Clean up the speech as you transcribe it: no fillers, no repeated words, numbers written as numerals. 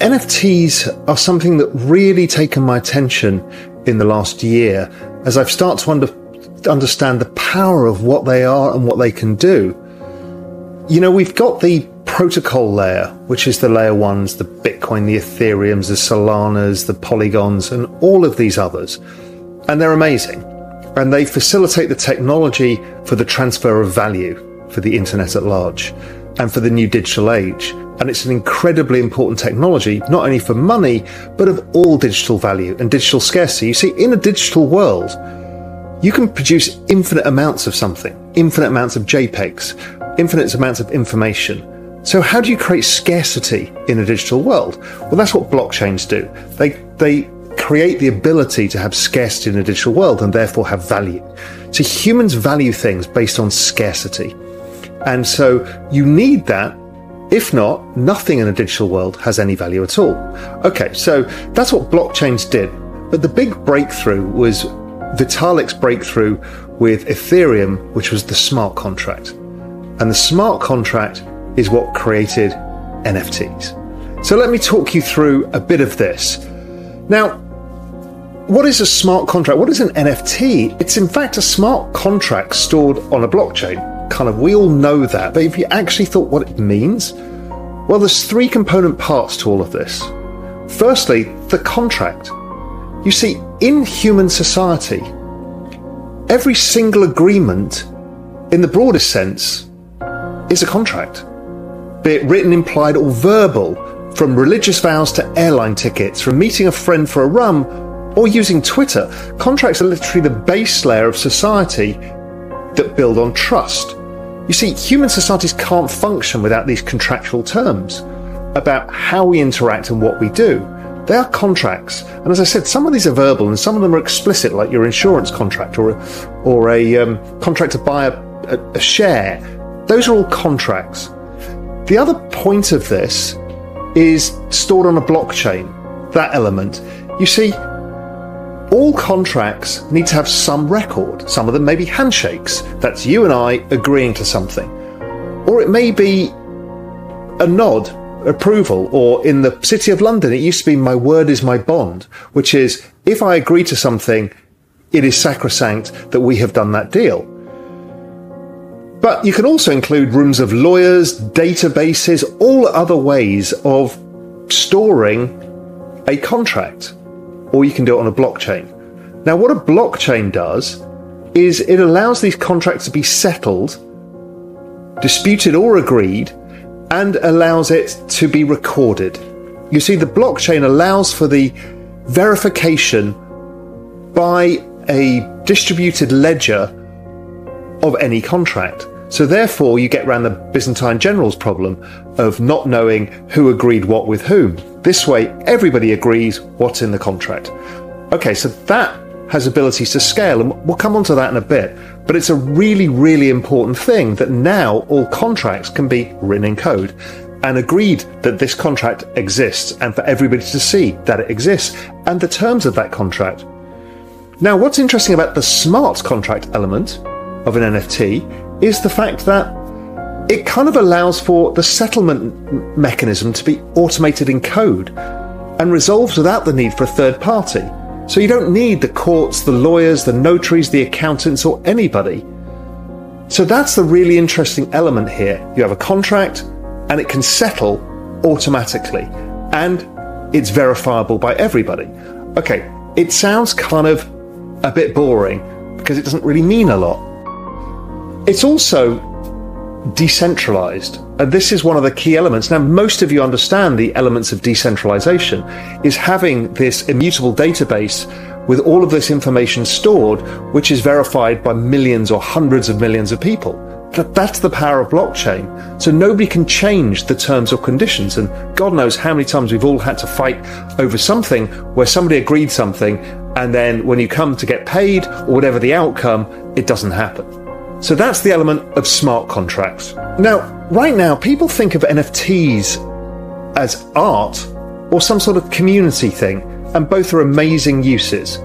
NFTs are something that really taken my attention in the last year as I've started to understand the power of what they are and what they can do. You know, we've got the protocol layer, which is the layer ones, the Bitcoin, the Ethereums, the Solanas, the Polygons, and all of these others. And they're amazing. And they facilitate the technology for the transfer of value for the internet at large and for the new digital age. And it's an incredibly important technology, not only for money, but of all digital value and digital scarcity. You see, in a digital world, you can produce infinite amounts of something, infinite amounts of JPEGs, infinite amounts of information. So how do you create scarcity in a digital world? Well, that's what blockchains do. They create the ability to have scarcity in a digital world and therefore have value. So humans value things based on scarcity. And so you need that. If not, nothing in a digital world has any value at all. Okay, so that's what blockchains did. But the big breakthrough was Vitalik's breakthrough with Ethereum, which was the smart contract. And the smart contract is what created NFTs. So let me talk you through a bit of this. Now, what is a smart contract? What is an NFT? It's in fact a smart contract stored on a blockchain. Kind of, we all know that, but if you actually thought what it means, well, there's three component parts to all of this. Firstly, the contract. You see, in human society, every single agreement, in the broadest sense, is a contract. Be it written, implied, or verbal, from religious vows to airline tickets, from meeting a friend for a rum, or using Twitter. Contracts are literally the base layer of society that build on trust. You see, human societies can't function without these contractual terms about how we interact and what we do. They are contracts. And as I said, some of these are verbal and some of them are explicit, like your insurance contract or a contract to buy a share. Those are all contracts. The other point of this is stored on a blockchain, that element. You see, all contracts need to have some record. Some of them may be handshakes. That's you and I agreeing to something. Or it may be a nod, approval, or in the City of London, it used to be my word is my bond, which is if I agree to something, it is sacrosanct that we have done that deal. But you can also include rooms of lawyers, databases, all other ways of storing a contract. Or you can do it on a blockchain. Now, what a blockchain does is it allows these contracts to be settled, disputed or agreed, and allows it to be recorded. You see, the blockchain allows for the verification by a distributed ledger of any contract. So therefore, you get around the Byzantine generals problem of not knowing who agreed what with whom. This way, everybody agrees what's in the contract. Okay, so that has abilities to scale, and we'll come on to that in a bit. But it's a really, really important thing that now all contracts can be written in code and agreed that this contract exists and for everybody to see that it exists and the terms of that contract. Now, what's interesting about the smart contract element of an NFT is the fact that it kind of allows for the settlement mechanism to be automated in code and resolves without the need for a third party. So you don't need the courts, the lawyers, the notaries, the accountants, or anybody. So that's the really interesting element here. You have a contract and it can settle automatically and it's verifiable by everybody. Okay, it sounds kind of a bit boring because it doesn't really mean a lot. It's also decentralized, and this is one of the key elements. Now, most of you understand the elements of decentralization is having this immutable database with all of this information stored, which is verified by millions or hundreds of millions of people. That's the power of blockchain. So nobody can change the terms or conditions, and God knows how many times we've all had to fight over something where somebody agreed something, and then when you come to get paid or whatever the outcome, it doesn't happen. So that's the element of smart contracts. Now, right now, people think of NFTs as art or some sort of community thing, and both are amazing uses.